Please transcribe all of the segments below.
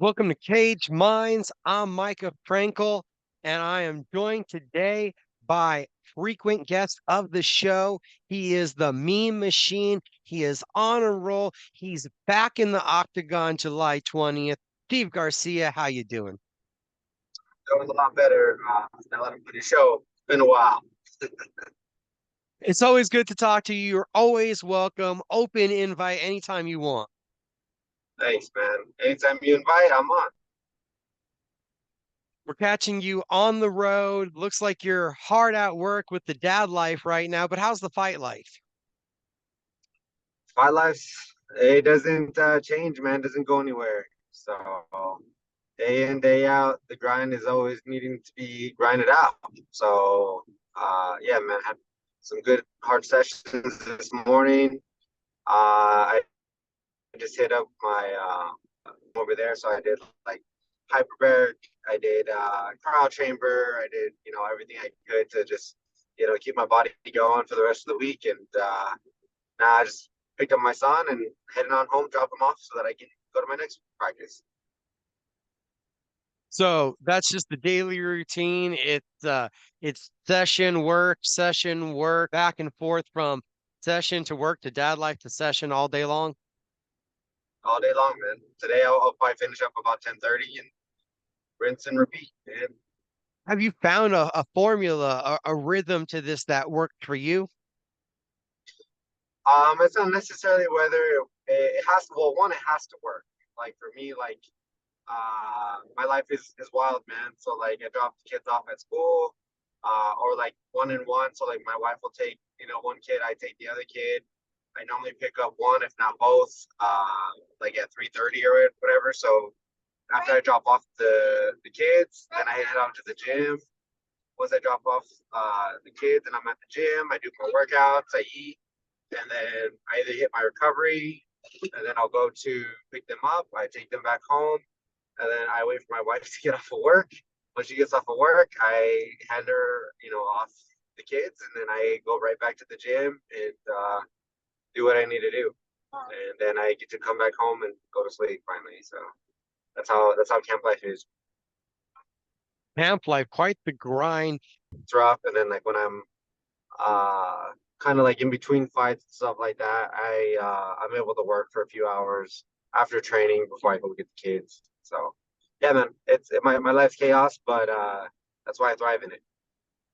Welcome to Cage Minds. I'm Micah Frankel, and I am joined today by frequent guest of the show. He is the meme machine. He is on a roll. He's back in the octagon July 20th. Steve Garcia, how you doing? Doing a lot better. Now that I'm on the show, it's been a while. It's always good to talk to you. You're always welcome. Open invite anytime you want. Thanks, man. Anytime you invite, I'm on. We're catching you on the road. Looks like you're hard at work with the dad life right now, but how's the fight life? My life, it doesn't change, man. Doesn't go anywhere. So day in, day out, the grind is always needing to be grinded out. So yeah, man, had some good hard sessions this morning. I just hit up my over there, so I did like hyperbaric, I did cryo chamber, I did everything I could to just keep my body going for the rest of the week, and now I just picked up my son and heading on home, drop him off so that I can go to my next practice. So that's just the daily routine. It's session work, back and forth from session to work to dad life to session all day long. All day long, man. Today I'll probably finish up about 10:30 and rinse and repeat, man. Have you found a formula, a rhythm to this that worked for you? It's not necessarily whether it has to. Well, one, it has to work. Like for me, like my life is wild, man. So like I drop the kids off at school, or like one and one. So like my wife will take one kid, I take the other kid. I normally pick up one, if not both, like at 3:30 or whatever. So after I drop off the kids, then I head out to the gym. Once I drop off the kids and I'm at the gym, I do my workouts, I eat, and then I either hit my recovery, and then I'll go to pick them up. I take them back home, and then I wait for my wife to get off of work. When she gets off of work, I hand her, off the kids, and then I go right back to the gym and do what I need to do, and then I get to come back home and go to sleep finally. So that's how camp life is. Camp life, quite the grind. It's rough, and then like when I'm uh kind of like in between fights and stuff like that, I'm able to work for a few hours after training before I go get the kids. So yeah, man, my life's chaos, but that's why I thrive in it.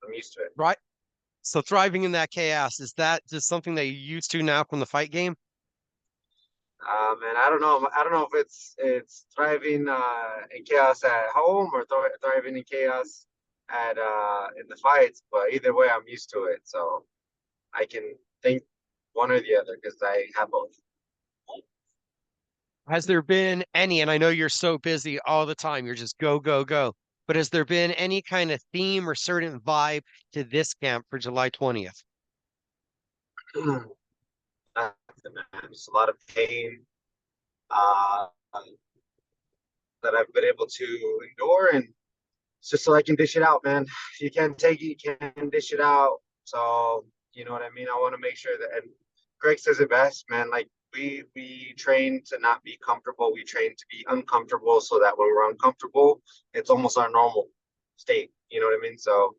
I'm used to it. Right. So thriving in that chaos, is that just something that you're used to now from the fight game? And I don't know. I don't know if it's thriving in chaos at home or thriving in chaos at in the fights. But either way, I'm used to it, so I can think one or the other because I have both. Has there been any, and I know you're so busy all the time, you're just go, go, go, but has there been any kind of theme or certain vibe to this camp for July 20th? Just a lot of pain uh, that I've been able to endure, and it's just so I can dish it out, man. If you can't take it, you can't dish it out. So you know what I mean. I want to make sure that, and Greg says it best, man. Like we train to not be comfortable. We train to be uncomfortable, so that when we're uncomfortable, it's almost our normal state. You know what I mean? So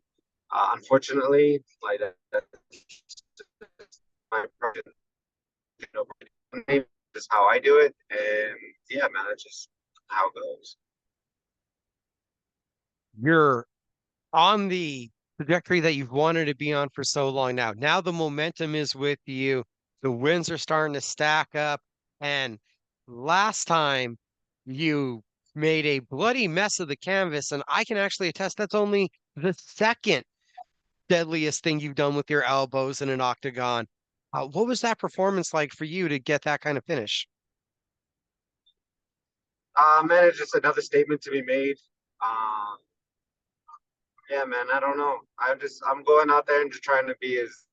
unfortunately, like that's my approach. You know, is how I do it, and yeah, man, that's just how it goes. You're on the trajectory that you've wanted to be on for so long now. Now the momentum is with you. The wins are starting to stack up. And last time you made a bloody mess of the canvas, and I can actually attest that's only the second deadliest thing you've done with your elbows in an octagon. What was that performance like for you to get that kind of finish? Man, it's just another statement to be made. Um, yeah, man, I don't know. I'm going out there and just trying to be as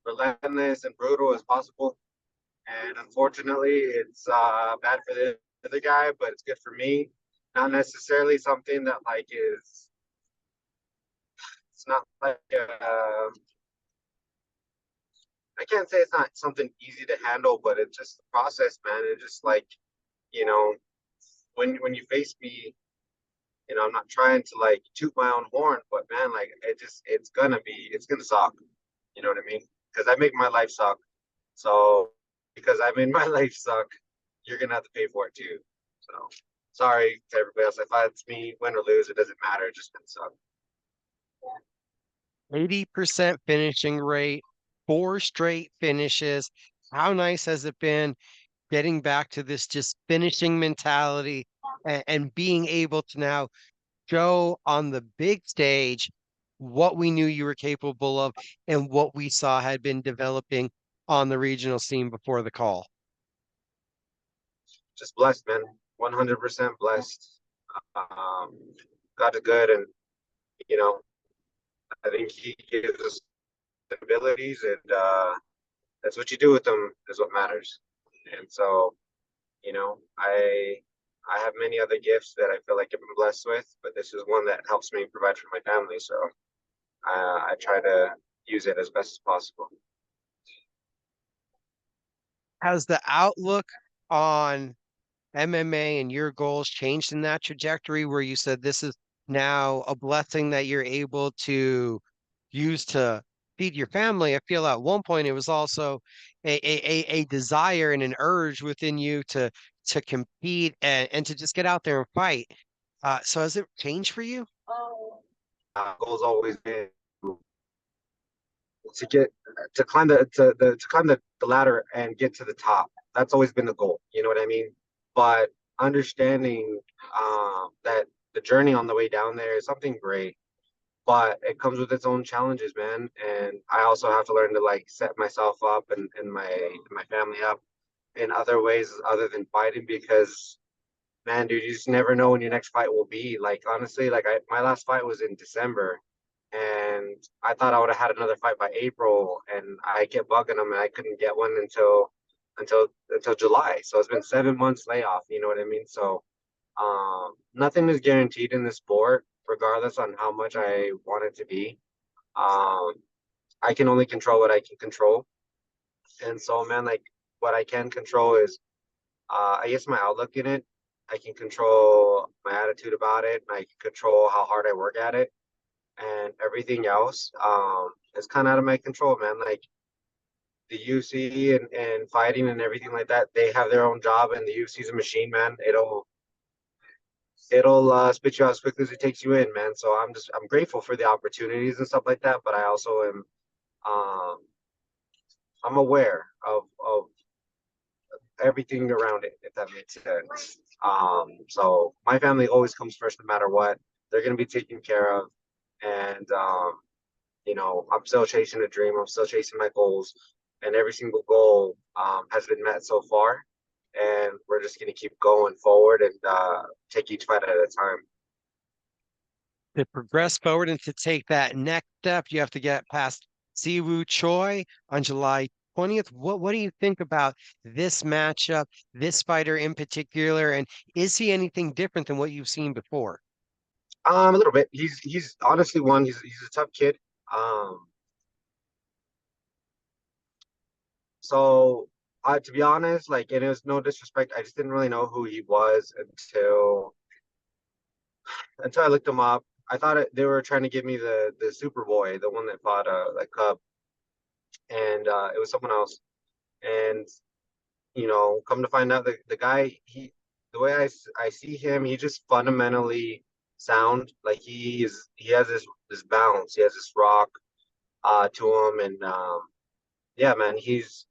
relentless and brutal as possible. And unfortunately, it's bad for the other guy, but it's good for me. Not necessarily something that like is. It's not like I can't say it's not something easy to handle, but it's just the process, man. It's just like you know when you face me, I'm not trying to like toot my own horn, but man, like it's gonna suck. You know what I mean? Because I make my life suck. So because I made my life suck, you're gonna have to pay for it too. So sorry to everybody else. If it's me, win or lose, it doesn't matter. It's just gonna suck. 80% finishing rate, four straight finishes. How nice has it been getting back to this just finishing mentality and being able to now show on the big stage what we knew you were capable of and what we saw had been developing on the regional scene before the call? Just blessed, man. 100% blessed. Um, God is good, and you know, I think He gives us abilities, and that's what you do with them is what matters. And so, I have many other gifts that I feel like I've been blessed with, but this is one that helps me provide for my family. So I try to use it as best as possible. Has the outlook on MMA and your goals changed in that trajectory where you said this is now a blessing that you're able to use to feed your family? I feel at one point it was also a desire and an urge within you to compete and to just get out there and fight. So has it changed for you? Goal's always been to get to climb to climb the ladder and get to the top. That's always been the goal. You know what I mean? But understanding that the journey on the way down there is something great, but it comes with its own challenges, man. And I also have to learn to like set myself up and my family up in other ways other than fighting because man, dude, you just never know when your next fight will be. Like honestly, like my last fight was in December, and I thought I would have had another fight by April, and I kept bugging them, and I couldn't get one until July. So it's been 7 months layoff. You know what I mean? So nothing is guaranteed in this sport, regardless on how much I want it to be. Um, I can only control what I can control, and so man, like what I can control is I guess my outlook in it. I can control my attitude about it. And I can control how hard I work at it, and everything else is kind of out of my control, man. Like the UFC and fighting and everything like that, they have their own job, and the UFC is a machine, man. It'll spit you out as quickly as it takes you in, man. So I'm grateful for the opportunities and stuff like that, but I also am um, I'm aware of everything around it, if that makes sense. So my family always comes first no matter what. They're gonna be taken care of. And I'm still chasing a dream, I'm still chasing my goals, and every single goal has been met so far. And we're just gonna keep going forward and take each fight at a time. To progress forward and to take that next step, you have to get past Seung Woo Choi on July 20th. What do you think about this matchup, this fighter in particular, and is he anything different than what you've seen before? A little bit. He's honestly one. He's a tough kid. Um, So, to be honest, like, and it was no disrespect, I just didn't really know who he was until I looked him up. I thought they were trying to give me the Superboy, the one that fought like Cub, and it was someone else. And come to find out, the guy the way I see him, he just fundamentally sound like he has this balance, he has this rock to him, and yeah, man, he's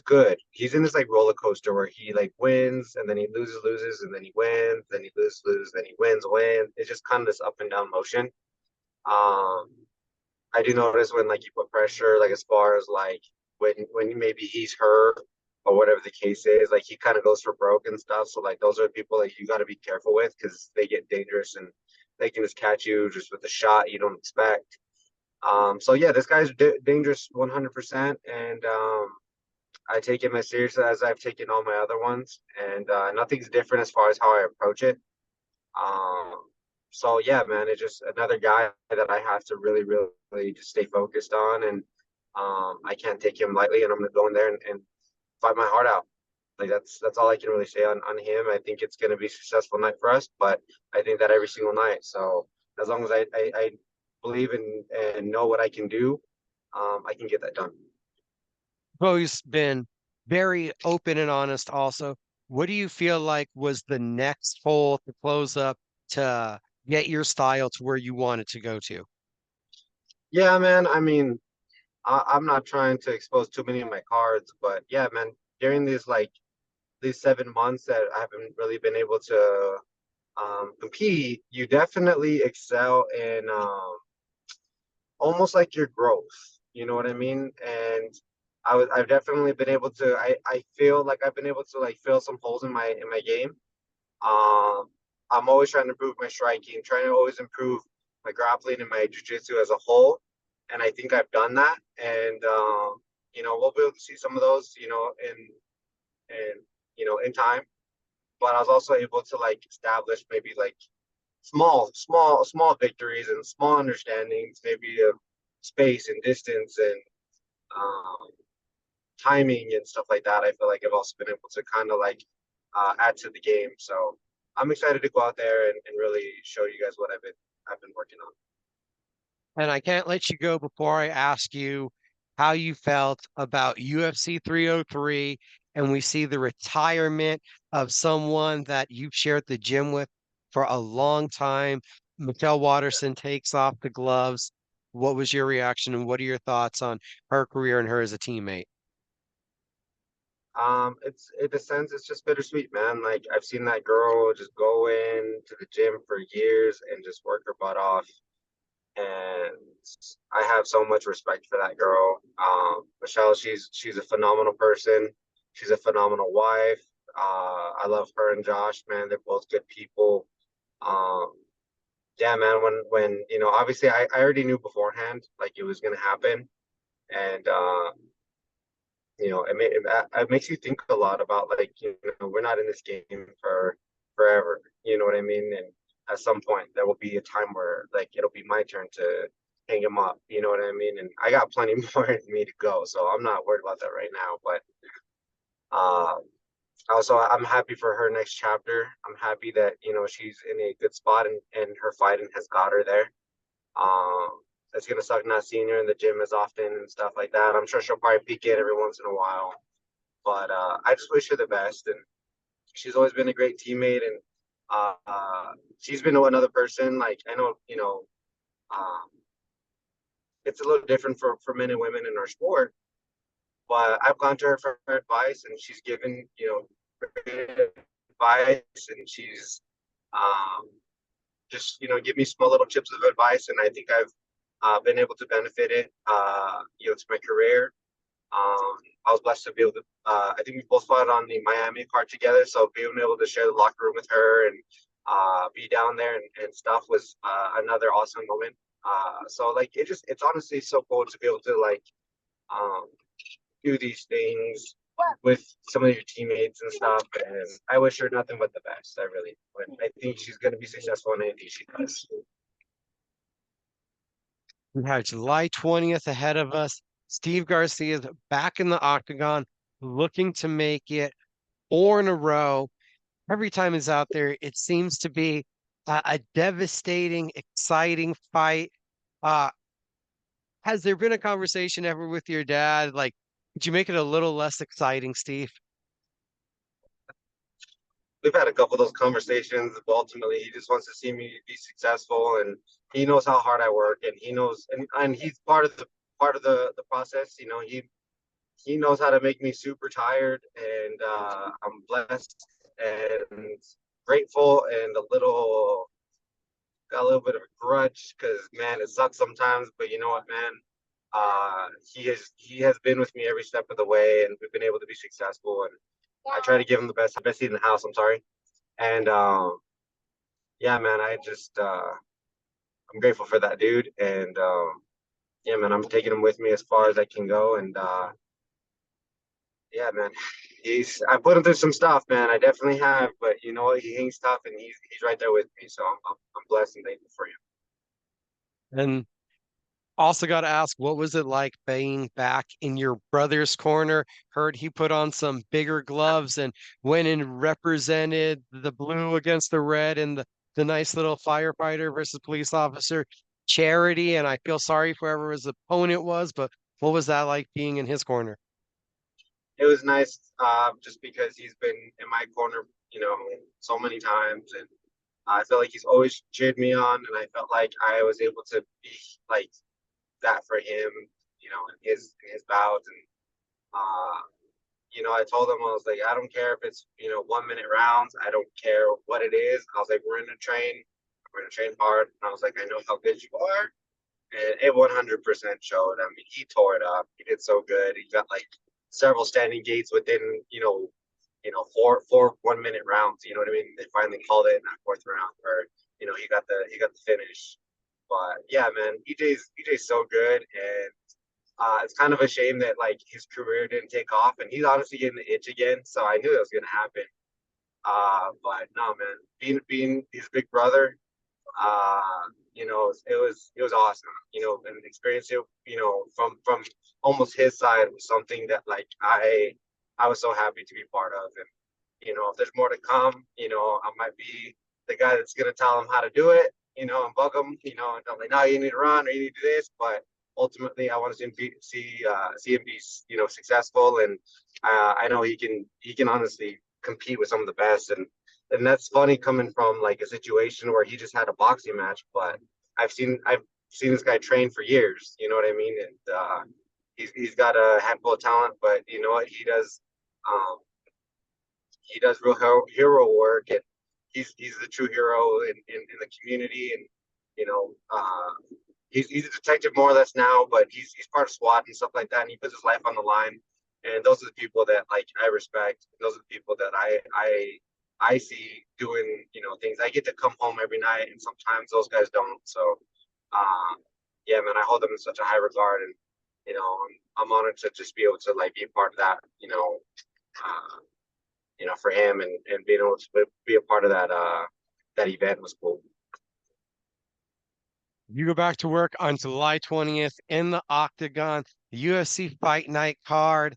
good. He's in this like roller coaster where he like wins and then he loses, and then he wins, then he loses, then he wins. It's just kind of this up and down motion. Um, I do notice when like you put pressure, like as far as like when maybe he's hurt or whatever the case is, like he kind of goes for broke and stuff. So like those are the people that you got to be careful with because they get dangerous and they can just catch you just with a shot you don't expect. So yeah, this guy's dangerous 100%, and I take him as seriously as I've taken all my other ones, and nothing's different as far as how I approach it. Um, so yeah, man, it's just another guy that I have to really, really just stay focused on, and I can't take him lightly, and I'm gonna go in there and fight my heart out. Like that's all I can really say on him. I think it's going to be a successful night for us, but I think that every single night. So as long as I believe in and know what I can do, I can get that done. Bo's been very open and honest also. What do you feel like was the next hole to close up to get your style to where you want it to go to? Yeah, man. I mean, I'm not trying to expose too many of my cards, but yeah, man. During these 7 months that I haven't really been able to compete, you definitely excel in almost like your growth. You know what I mean? And I've definitely been able to. I feel like I've been able to like fill some holes in my game. Um, I'm always trying to improve my striking, trying to always improve my grappling and my jiu-jitsu as a whole. And I think I've done that. And we'll be able to see some of those, in in time. But I was also able to like establish maybe like small victories and small understandings, maybe of space and distance and um, timing and stuff like that. I feel like I've also been able to kind of like add to the game. So I'm excited to go out there and really show you guys what I've been working on. And I can't let you go before I ask you how you felt about UFC 303 and we see the retirement of someone that you've shared the gym with for a long time. Michelle Watterson takes off the gloves. What was your reaction and what are your thoughts on her career and her as a teammate? It's in a sense, it's just bittersweet, man. Like I've seen that girl just go in to the gym for years and just work her butt off, and I have so much respect for that girl. Michelle, she's a phenomenal person. She's a phenomenal wife. I love her and Josh, man. They're both good people. Um, yeah, man. When obviously I already knew beforehand like it was gonna happen, and it makes you think a lot about like we're not in this game for forever. You know what I mean? And at some point there will be a time where like it'll be my turn to hang him up. You know what I mean? And I got plenty more in me to go, so I'm not worried about that right now. But uh, also I'm happy for her next chapter. I'm happy that she's in a good spot and her fighting has got her there. Um, it's gonna suck not seeing her in the gym as often and stuff like that. I'm sure she'll probably peek in every once in a while, but I just wish her the best. And she's always been a great teammate. And she's been another person. Like I know, um, it's a little different for men and women in our sport. But I've gone to her for her advice, and she's given great advice, and she's um, just give me small little tips of advice, and I think I've been able to benefit it, to my career. I was blessed to be able to. I think we both fought on the Miami card together, so being able to share the locker room with her and be down there and stuff was another awesome moment. So like it's honestly so cool to be able to like um, do these things with some of your teammates and stuff. And I wish her nothing but the best. I really would. I think she's going to be successful in anything she does. We have July 20th ahead of us. Steve Garcia is back in the octagon, looking to make it 4 in a row. Every time he's out there, it seems to be a devastating, exciting fight. Uh, has there been a conversation ever with your dad? Like, could you make it a little less exciting, Steve? We've had a couple of those conversations, but ultimately he just wants to see me be successful, and he knows how hard I work, and he knows, and he's part of the process. He knows how to make me super tired, and I'm blessed and grateful and got a little bit of a grudge because man, it sucks sometimes. But you know what, man? He has been with me every step of the way, and we've been able to be successful. And I try to give him the best seat in the house. I'm sorry, and yeah, man, I'm grateful for that dude, and yeah, man, I'm taking him with me as far as I can go, and yeah, man. I put him through some stuff, man. I definitely have, but you know what? He hangs tough, and he's right there with me. So I'm blessed and thankful for him. And Also got to ask, what was it like being back in your brother's corner? Heard he put on some bigger gloves and went and represented the blue against the red and the nice little firefighter versus police officer charity. And I feel sorry for whoever his opponent was, but what was that like being in his corner? It was nice, just because he's been in my corner, so many times, and I feel like he's always cheered me on, and I felt like I was able to be like that for him, in his bouts, and I told him, I was like, I don't care if it's 1 minute rounds, I don't care what it is. I was like, we're gonna train hard, and I was like, I know how good you are, and it 100% showed. I mean, he tore it up. He did so good. He got like several standing gates within, four 1 minute rounds. You know what I mean? They finally called it in that fourth round where, he got the finish. But yeah, man, EJ's so good, and it's kind of a shame that like his career didn't take off, and he's honestly getting the itch again. So I knew it was gonna happen. But no, man, being his big brother, uh, it was awesome. And experience it, from almost his side was something that like I was so happy to be part of. And if there's more to come, I might be the guy that's gonna tell him how to do it, and bug him, and tell him like, no, you need to run or you need to do this. But ultimately, I want to see him be, successful, and I know he can honestly compete with some of the best. And that's funny coming from like a situation where he just had a boxing match, but I've seen this guy train for years. You know what I mean? And he's got a handful of talent, but you know what um, he does real hero work, and he's the true hero in the community. And he's a detective more or less now, but he's part of SWAT and stuff like that, and he puts his life on the line. And those are the people that like I respect. Those are the people that I see doing things. I get to come home every night, and sometimes those guys don't. So, uh, yeah, man, I hold them in such a high regard, and I'm honored to just be able to like be a part of that. Uh, for him, and being able to be a part of that event was cool. You go back to work on July 20th in the Octagon, the UFC Fight Night card.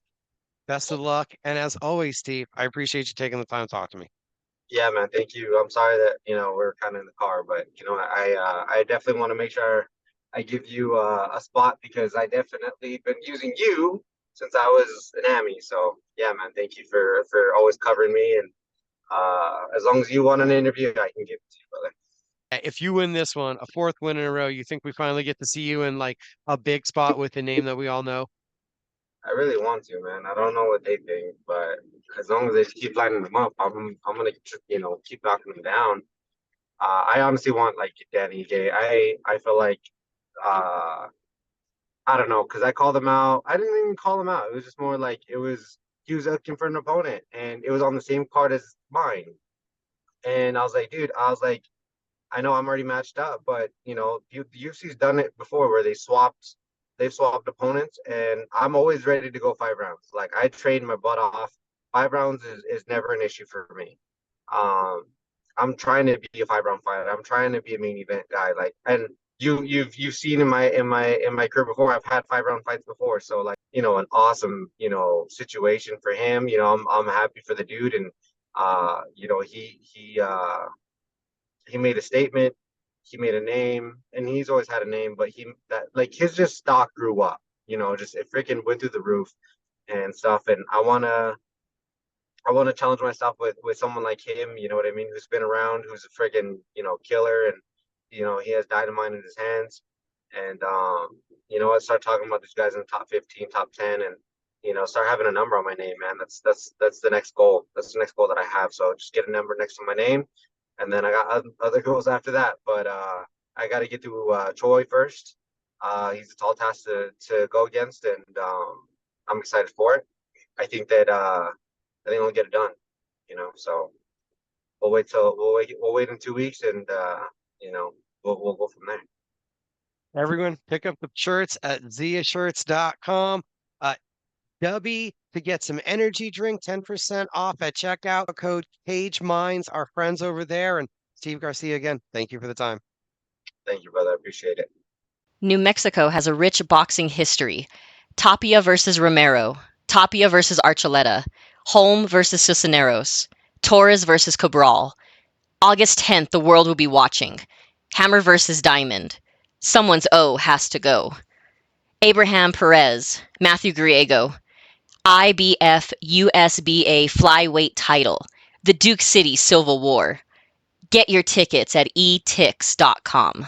Best of luck. And as always, Steve, I appreciate you taking the time to talk to me. Yeah, man, thank you. I'm sorry that we're kind of in the car, but I definitely want to make sure I give you a spot because I definitely been using you since I was an Emmy. So yeah, man, thank you for always covering me, and as long as you want an interview, I can give it to you, brother. If you win this one, a fourth win in a row, you think we finally get to see you in like a big spot with a name that we all know? I really want to, man. I don't know what they think, but as long as they keep lining them up, I'm gonna keep knocking them down. I honestly want like Danny J. I feel like uh I don't know because I called him out. I didn't even call him out. It was just more like he was looking for an opponent, and it was on the same card as mine. And I was like, dude, I was like, I know I'm already matched up, but the UFC's done it before where they've swapped opponents, and I'm always ready to go 5 rounds. Like I train my butt off. 5 rounds is never an issue for me. Um, I'm trying to be a 5 round fighter. I'm trying to be a main event guy. Like, and you've seen in my career before. I've had 5 round fights before, so like an awesome situation for him. I'm happy for the dude, and he made a statement, he made a name, and he's always had a name, but he that like his just stock grew up, just it freaking went through the roof and stuff. And I wanna challenge myself with someone like him, you know what I mean, who's been around, who's a freaking, killer, and he has dynamite in his hands. And I start talking about these guys in the top 15, top 10, and start having a number on my name, man. That's the next goal. That's the next goal that I have. So just get a number next to my name, and then I got other goals after that. But I got to get to Choi first. He's a tall task to go against, and I'm excited for it. I think that I think we'll get it done. So we'll wait in 2 weeks, and we'll go from there. Everyone, pick up the shirts at ziashirts.com. Dubby to get some energy drink, 10% off at checkout. Code Cage Minds, our friends over there. And Steve Garcia again, thank you for the time. Thank you, brother. I appreciate it. New Mexico has a rich boxing history. Tapia versus Romero, Tapia versus Archuleta, Holm versus Cisneros, Torres versus Cabral. August 10th, the world will be watching. Hammer versus Diamond. Someone's O has to go. Abraham Perez, Matthew Griego, IBF USBA flyweight title. The Duke City Civil War. Get your tickets at etix.com.